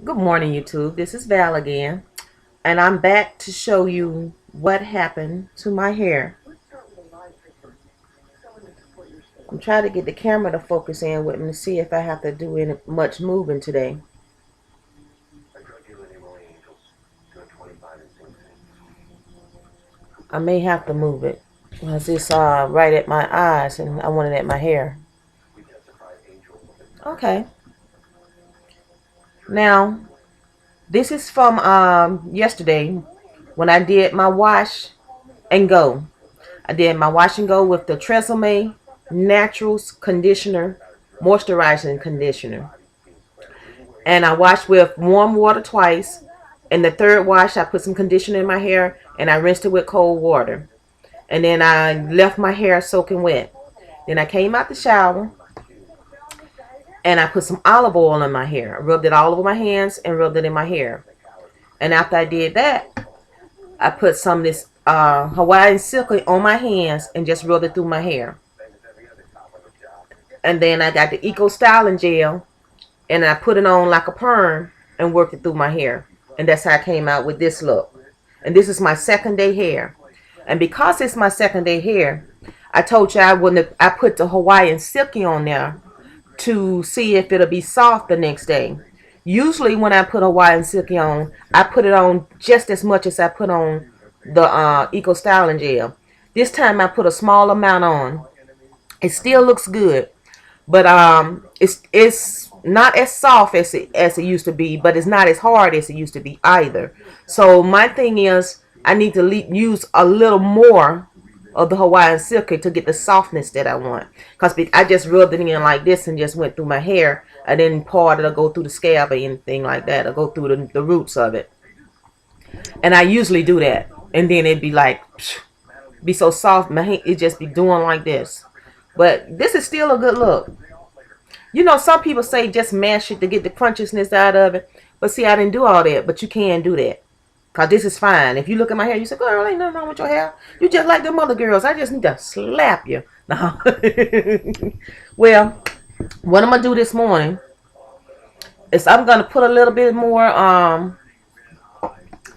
Good morning, YouTube. This is Val again, and I'm back to show you what happened to my hair. I'm trying to get the camera to focus in with me to see if I have to do any much moving today. I may have to move it because it's right at my eyes, and I want it at my hair. Okay. Now, this is from yesterday when I did my wash and go. I did my wash and go with the Tresemme Naturals Conditioner, Moisturizing Conditioner. And I washed with warm water twice. And the third wash, I put some conditioner in my hair and I rinsed it with cold water. And then I left my hair soaking wet. Then I came out the shower and I put some olive oil in my hair. I rubbed it all over my hands and rubbed it in my hair. And after I did that, I put some of this Hawaiian silk on my hands and just rubbed it through my hair. And then I got the Eco Styling Gel and I put it on like a perm and worked it through my hair. And that's how I came out with this look. And this is my second day hair. And because it's my second day hair, I told you I wouldn't have, I put the Hawaiian Silky on there to see if it'll be soft the next day. Usually when I put Hawaiian Silky on, I put it on just as much as I put on the Eco Styling Gel. This time I put a small amount on. It still looks good, but it's not as soft as it used to be, but it's not as hard as it used to be either. So my thing is, I need to use a little more of the Hawaiian Silky to get the softness that I want. Because I just rubbed it in like this and just went through my hair. I didn't part it or go through the scalp or anything like that, or go through the roots of it. And I usually do that, and then it'd be like, be so soft, my hand, it just be doing like this. But this is still a good look. You know, some people say just mash it to get the crunchiness out of it. But see, I didn't do all that. But you can do that. Because this is fine. If you look at my hair, you say, girl, ain't nothing wrong with your hair. You just like them other girls. I just need to slap you. No. Well, what I'm going to do this morning is I'm going to put a little bit more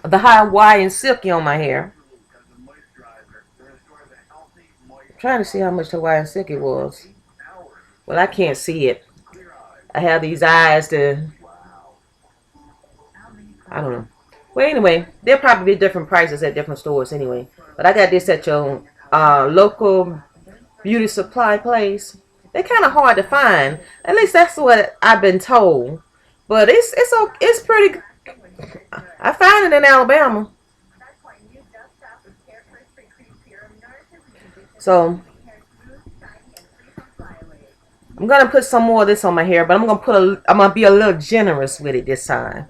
the Hawaiian Silky on my hair. I'm trying to see how much Hawaiian Silky was. Well, I can't see it. I have these eyes to, I don't know. Well, anyway, there'll probably be different prices at different stores anyway. But I got this at your local beauty supply place. They're kind of hard to find. At least that's what I've been told. But it's pretty. I found it in Alabama. So I'm gonna put some more of this on my hair, but I'm gonna be a little generous with it this time.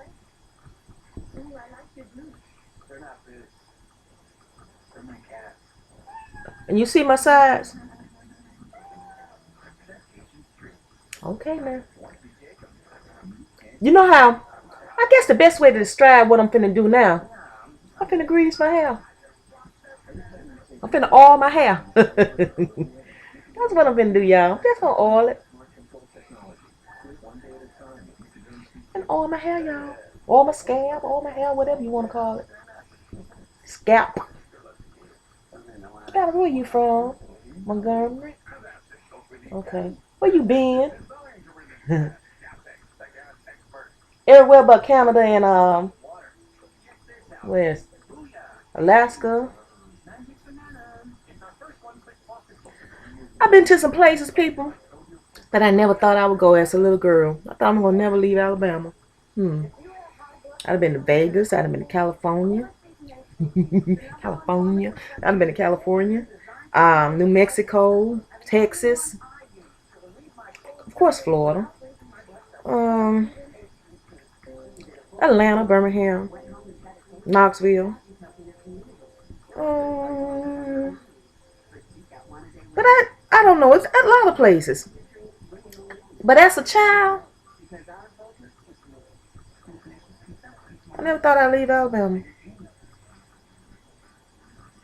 And you see my sides? Okay, man. You know how? I guess the best way to describe what I'm finna do now, I'm finna grease my hair. I'm finna oil my hair. That's what I'm finna do, y'all. Just gonna oil it. And oil my hair, y'all. Oil my scalp, oil my hair, whatever you wanna call it. Scalp. Scalp, where you from? Montgomery? Okay. Where you been? Everywhere but Canada and where's Alaska. I've been to some places, people, that I never thought I would go as a little girl. I thought I'm gonna never leave Alabama. Hmm. I've been to Vegas. I've been to California. California. I've been to California. New Mexico, Texas, of course, Florida. Um, Atlanta, Birmingham, Knoxville. Um, but I don't know. It's a lot of places. But as a child, I never thought I'd leave Alabama.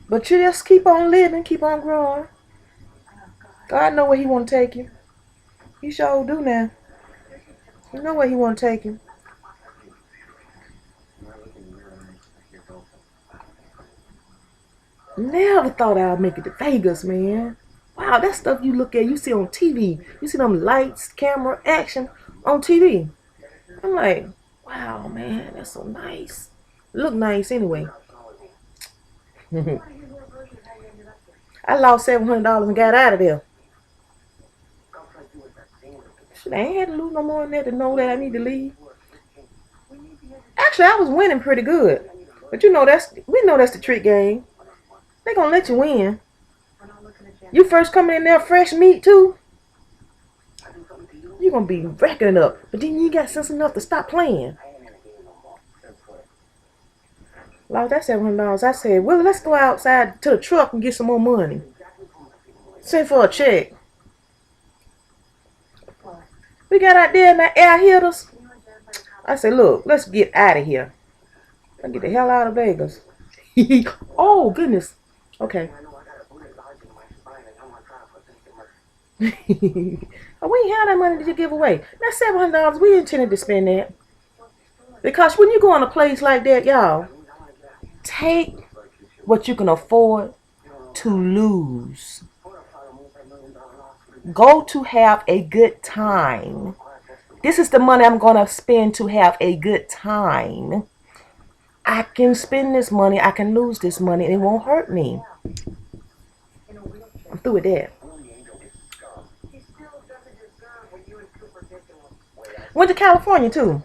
But you just keep on living, keep on growing. God know where He want to take you. He sure do now. You know where He want to take you. Never thought I'd make it to Vegas, man. Wow, that stuff you look at, you see on TV. You see them lights, camera, action on TV. I'm like, wow, man, that's so nice. Look nice anyway. I lost $700 and got out of there. Shit, I ain't had to lose no more than that to know that I need to leave. Actually, I was winning pretty good. But you know we know that's the trick game. They gonna let you win. You first coming in there fresh meat too. You gonna be racking it up. But then you got sense enough to stop playing. Lost that $700. I said, well, let's go outside to the truck and get some more money. Send for a check. We got out there and that air hit us. I said, look, let's get out of here. Let's get the hell out of Vegas. Oh, goodness. Okay. Oh, we ain't had that money to give away. That's $700. We intended to spend that. Because when you go in a place like that, y'all, take what you can afford to lose. Go to have a good time. This is the money I'm going to spend to have a good time. I can spend this money. I can lose this money. And it won't hurt me. I'm through with that. Went to California too.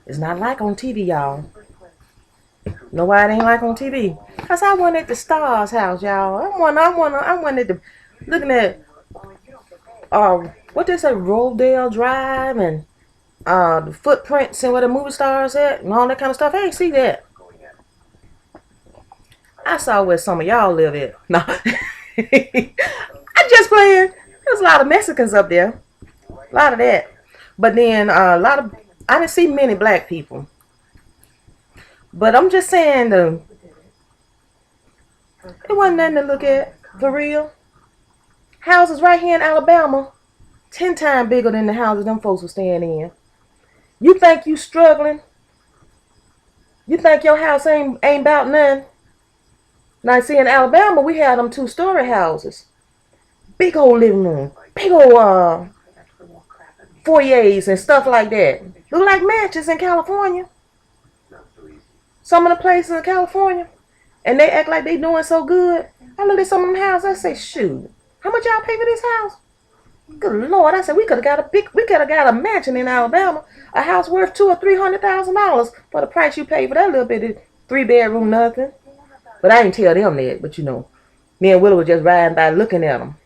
It's not like on TV, y'all. Know why it ain't like on TV? Cause I went at the Stars house, y'all. I went at the looking at what they say, Rodale Drive and the footprints and where the movie stars at and all that kind of stuff. I ain't see that. I saw where some of y'all live at. No. I just playing. There's a lot of Mexicans up there. A lot of that. But then I didn't see many black people. But I'm just saying it wasn't nothing to look at, for real. Houses right here in Alabama, 10 times bigger than the houses them folks were staying in. You think you struggling? You think your house ain't about nothing? Now, see, in Alabama, we had them 2-story houses. Big old living room. Big old foyers and stuff like that. Look like mansions in California. Some of the places in California. And they act like they doing so good. I look at some of them houses, I say, shoot, how much y'all pay for this house? Good Lord, I said we could have got a mansion in Alabama, a house worth $200,000 or $300,000 for the price you pay for that little bit of 3-bedroom nothing. But I didn't tell them that, but you know, me and Willow was just riding by looking at them.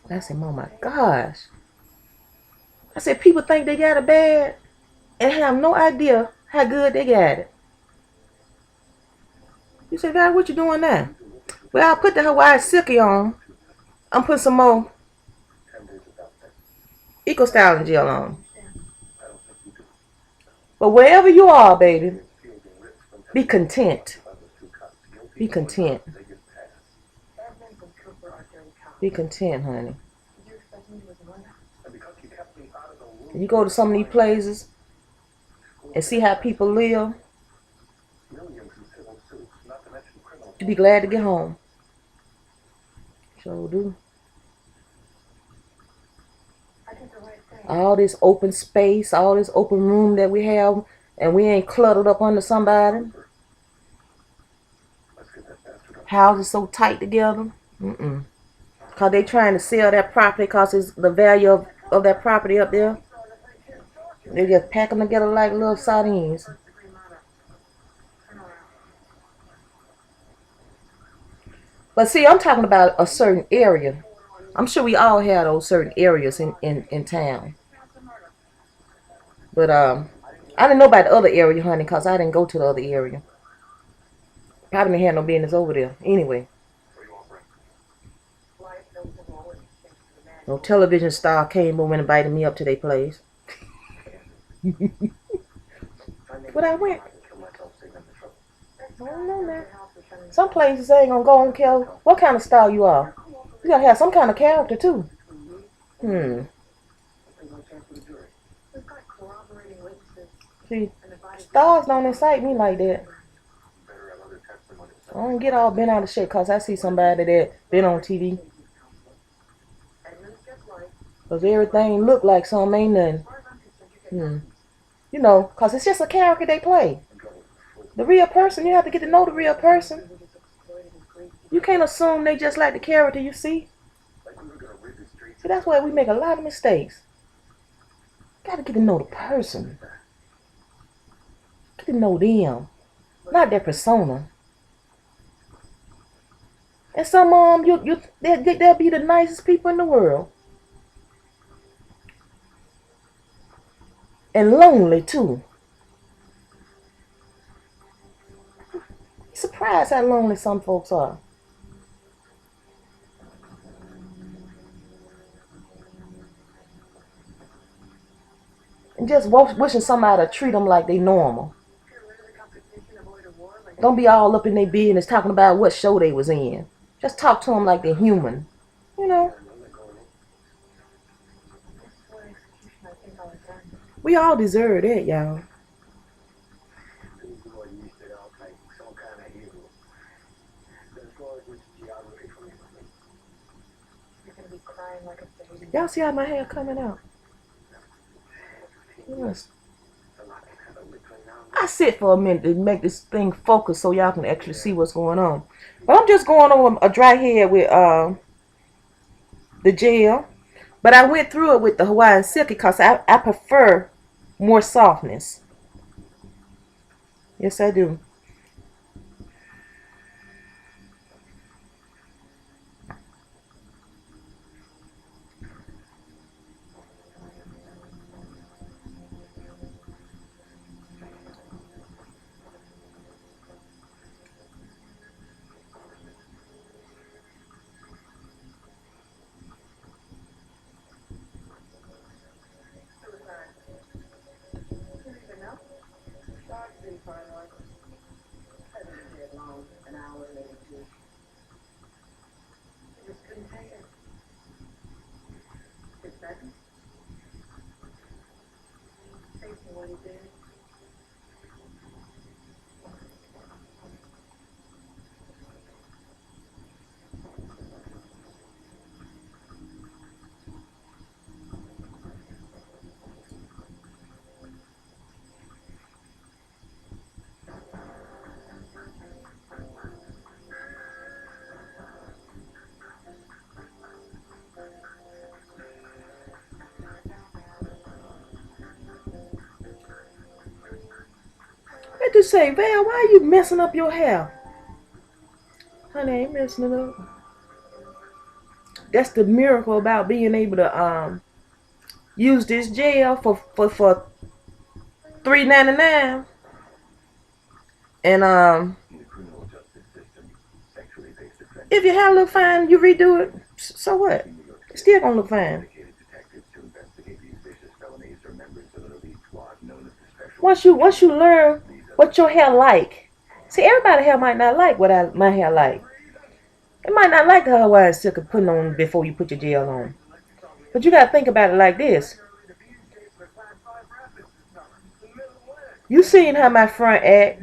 I said, oh my gosh. I said, people think they got it bad and have no idea how good they got it. You say, God, what you doing now? Well, I put the Hawaii silky on. I'm putting some more Eco Styling Gel on. But wherever you are, baby, be content. Be content. Be content, honey. You go to some of these places and see how people live, you be glad to get home. Sure do. All this open space, all this open room that we have, and we ain't cluttered up under somebody. Houses so tight together. Because they trying to sell that property because it's the value of that property up there. They just pack them together like little sardines. But see, I'm talking about a certain area. I'm sure we all have those certain areas in town. But I didn't know about the other area, honey, because I didn't go to the other area. Probably didn't have no business over there. Anyway. No television star came over and invited me up to their place. But I went. I don't know, man. Some places ain't gonna go and care what kind of star you are. You gotta have some kind of character too. See, Stars don't excite me like that. I don't get all bent out of shape because I see somebody that been on TV. Because everything look like something ain't nothing. You know, because it's just a character they play. The real person, you have to get to know the real person. You can't assume they just like the character you see. See, that's why we make a lot of mistakes. Gotta get to know the person. Get to know them. Not their persona. And some they'll be the nicest people in the world. And lonely too. Surprised how lonely some folks are. And just wishing somebody to treat them like they normal. Don't be all up in their business talking about what show they was in. Just talk to them like they're human. You know. We all deserve that, y'all. Y'all see how my hair coming out? Yes. I sit for a minute to make this thing focus so y'all can actually see what's going on. But I'm just going over a dry hair with the gel. But I went through it with the Hawaiian Silky because I prefer more softness. Yes, I do. I just say, Val, why are you messing up your hair? Honey, I ain't messing it up. That's the miracle about being able to use this gel for $3.99. And if your hair look fine, you redo it. So what? It's still gonna look fine. Once you learn what your hair like. See, everybody's hair might not like what my hair like. It might not like the Hawaiian silk putting on before you put your gel on. But you gotta think about it like this. You seen how my front act.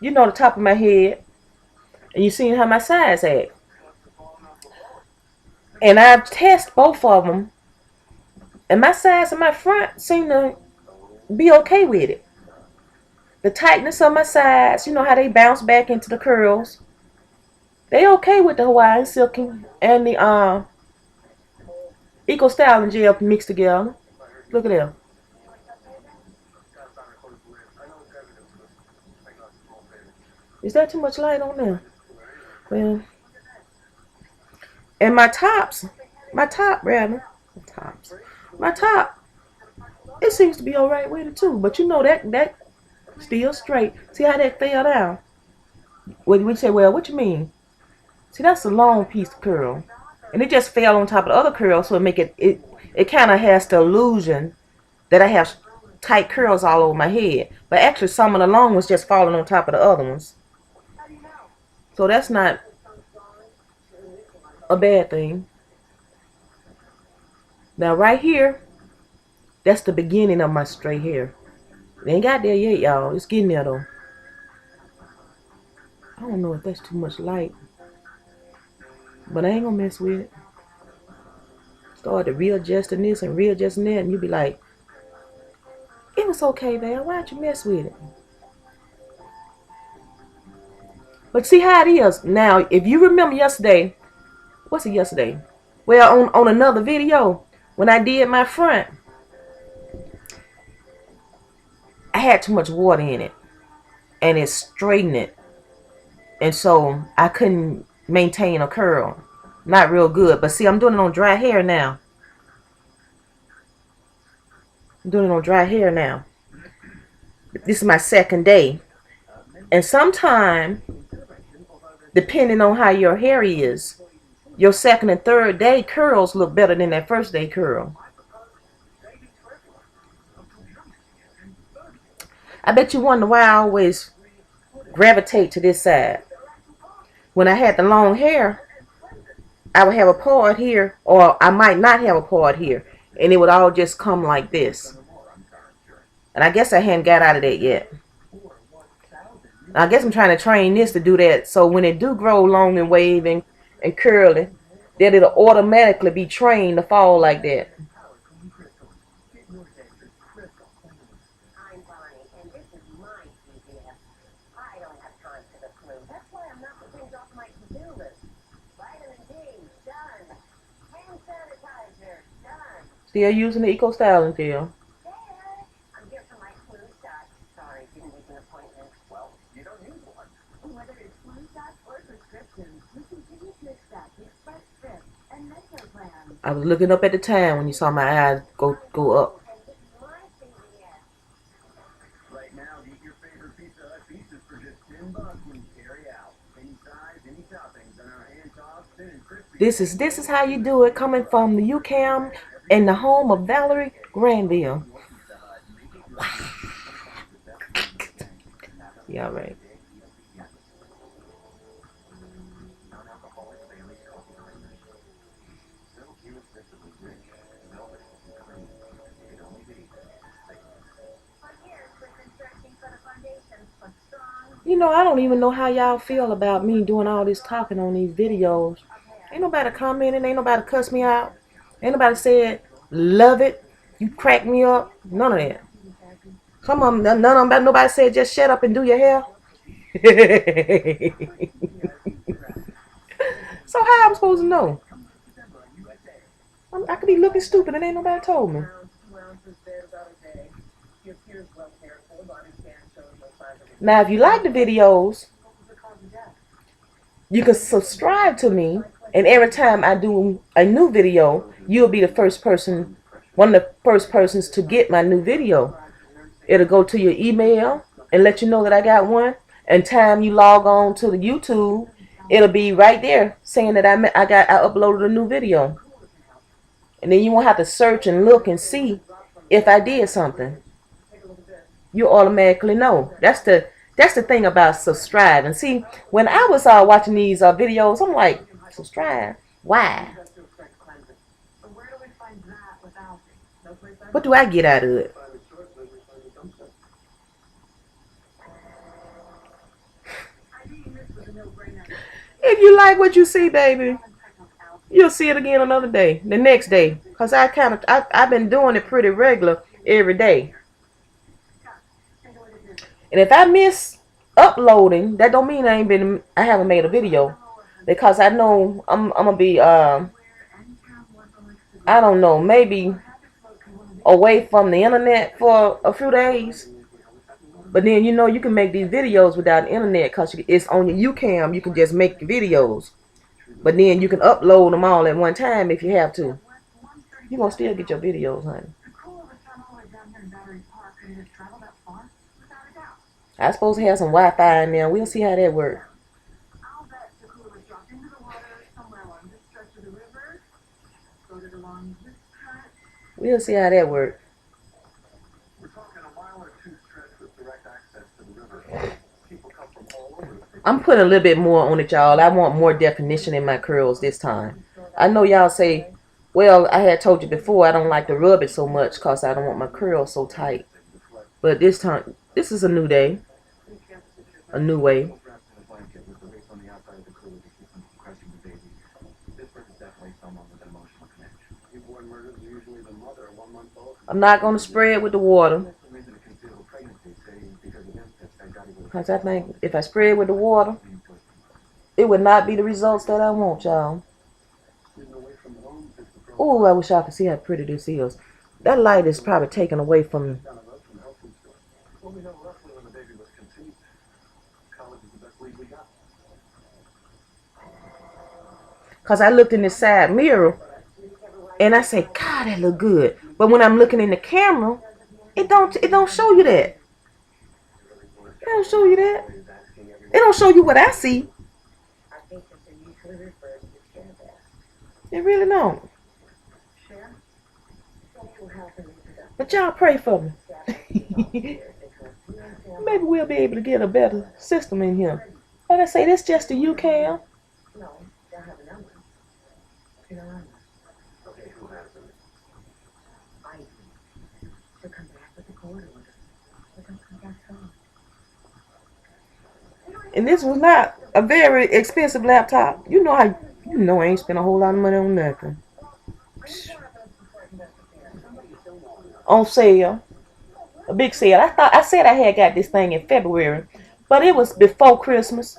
You know the top of my head. And you seen how my sides act. And I've tested both of them. And my sides and my front seem to be okay with it. The tightness of my sides, you know how they bounce back into the curls. They okay with the Hawaiian silk and the Eco Styling gel mixed together. Look at them. Is that too much light on there? Well, and my top, rather, my top, it seems to be alright with it too. But you know that still straight. See how that fell down? When we say, well, what you mean? See, that's a long piece of curl, and it just fell on top of the other curl, so it kind of has the illusion that I have tight curls all over my head. But actually, some of the long ones just falling on top of the other ones. So that's not a bad thing. Now right here, that's the beginning of my straight hair. They ain't got there yet, y'all. It's getting there though. I don't know if that's too much light, but I ain't gonna mess with it. Started readjusting this and readjusting that, and you be like, it was okay, babe. Why'd you mess with it? But see how it is. Now, if you remember yesterday, what's it yesterday? Well, on another video, when I did my front, I had too much water in it. And it straightened it. And so I couldn't maintain a curl. Not real good. But see, I'm doing it on dry hair now. I'm doing it on dry hair now. This is my second day. And sometime, depending on how your hair is, your second and third day curls look better than that first day curl. I bet you wonder why I always gravitate to this side. When I had the long hair, I would have a part here, or I might not have a part here, and it would all just come like this. And I guess I hadn't got out of that yet. I guess I'm trying to train this to do that, so when it do grow long and waving and curly, that it'll automatically be trained to fall like that. Still using the Eco Styling Gel. I was looking up at the time when you saw my eyes go up. Right now, get your favorite Pizza Hut pizzas for just $10 when you carry out. Any size, any toppings, and our hand-tossed thin and crispy. This is how you do it, coming from the UCAM and the home of Valerie Granville. Yeah, right. You know, I don't even know how y'all feel about me doing all this talking on these videos. Ain't nobody commenting, ain't nobody cuss me out. Ain't nobody said, love it, you crack me up. None of that. Some of them, none of them, nobody said just shut up and do your hair. So how I'm supposed to know? I could be looking stupid and ain't nobody told me. Now, if you like the videos, you can subscribe to me, and every time I do a new video, you'll be the first person, one of the first persons to get my new video. It'll go to your email and let you know that I got one. And time you log on to the YouTube, it'll be right there saying that I uploaded a new video. And then you won't have to search and look and see if I did something. You automatically know. That's the thing about subscribing. See, when I was watching these videos, I'm like, subscribe? Why? What do I get out of it? If you like what you see, baby, you'll see it again another day, the next day. Because I've been doing it pretty regular every day. And if I miss uploading, that don't mean I haven't made a video. Because I know I'm gonna be I don't know, maybe away from the internet for a few days. But then you know you can make these videos without the internet because it's on your UCAM. You can just make videos. But then you can upload them all at one time if you have to. You're gonna still get your videos, honey. I'm supposed to have some Wi-Fi in there. We'll see how that works. We'll see how that works. I'm putting a little bit more on it, y'all. I want more definition in my curls this time. I know y'all say, well, I had told you before I don't like to rub it so much because I don't want my curls so tight. But this time, this is a new day, a new way. I'm not going to spray it with the water. Because I think if I spray it with the water, it would not be the results that I want, y'all. Oh, I wish I could see how pretty this is. That light is probably taken away from. Because I looked in the side mirror and I say, God, that look good. But when I'm looking in the camera, it don't show you that. It don't show you that. It don't show you what I see. It really don't. But y'all pray for me. Maybe we'll be able to get a better system in here. Like I say, this just a UCAM. And this was not a very expensive laptop. I ain't spent a whole lot of money on nothing. On sale. A big sale. I said I had got this thing in February, but it was before Christmas,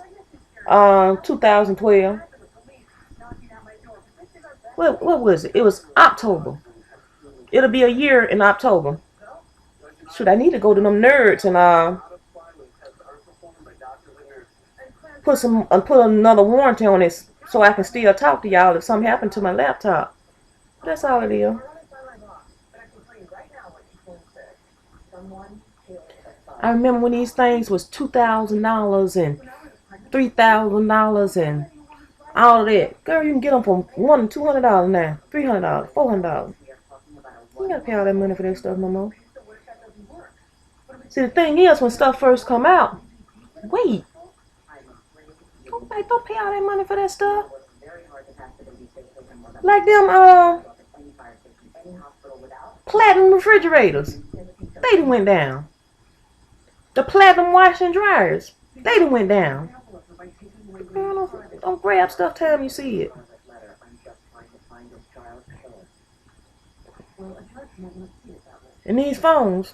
2012. What was it? It was October. It'll be a year in October. Should I need to go to them nerds and put another warranty on it so I can still talk to y'all if something happened to my laptop. That's all it is. I remember when these things was $2,000 and $3,000 and all of that. Girl, you can get them for $200 now, $300, $400. You gotta pay all that money for that stuff no more. See, the thing is, when stuff first come out, wait, don't pay all that money for that stuff. Like them platinum refrigerators, they done went down. The platinum washing dryers, they done went down. Girl, don't grab stuff till you see it. And these phones,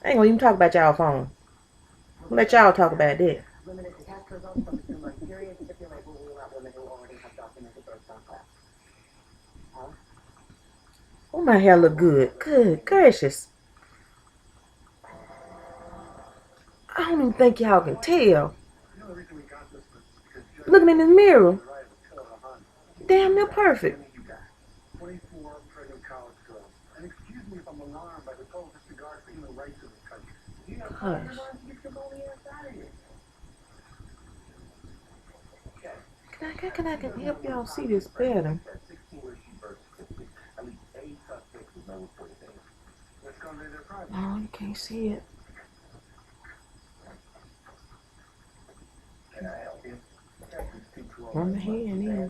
I ain't gonna even talk about y'all phone. I'll let y'all talk about that. Oh, my hair look good. Good gracious. I don't even think y'all can tell. Looking in the mirror. Damn near perfect. Gosh. Can I help y'all see this better? Oh, you can't see it. On the hand, yeah.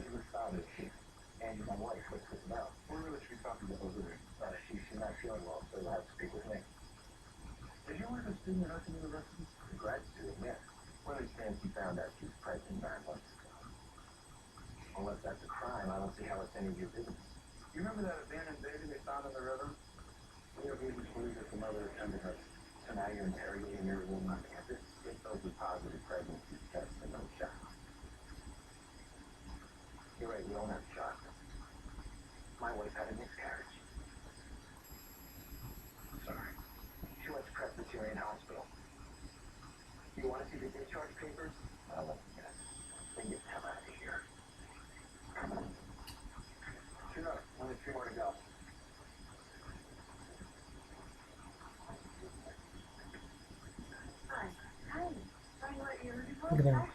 Look at that.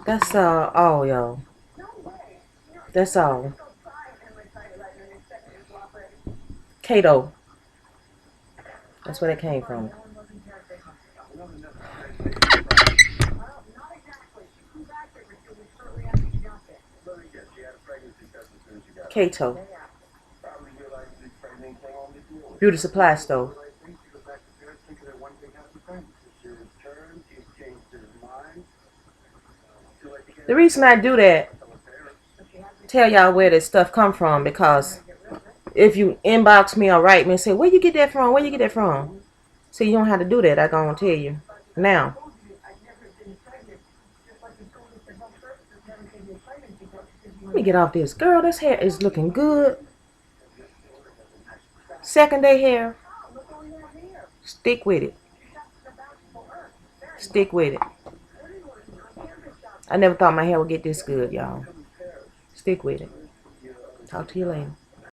That's all, y'all. That's all. Kato. That's where that came from. Kato. Beauty supply store. The reason I do that, tell y'all where this stuff come from, because if you inbox me or write me and say, where you get that from? Where you get that from? See, you don't have to do that. I'm going to tell you. Now, let me get off this. Girl, this hair is looking good. Second day hair. Stick with it. Stick with it. I never thought my hair would get this good, y'all. Stick with it. Talk to you later.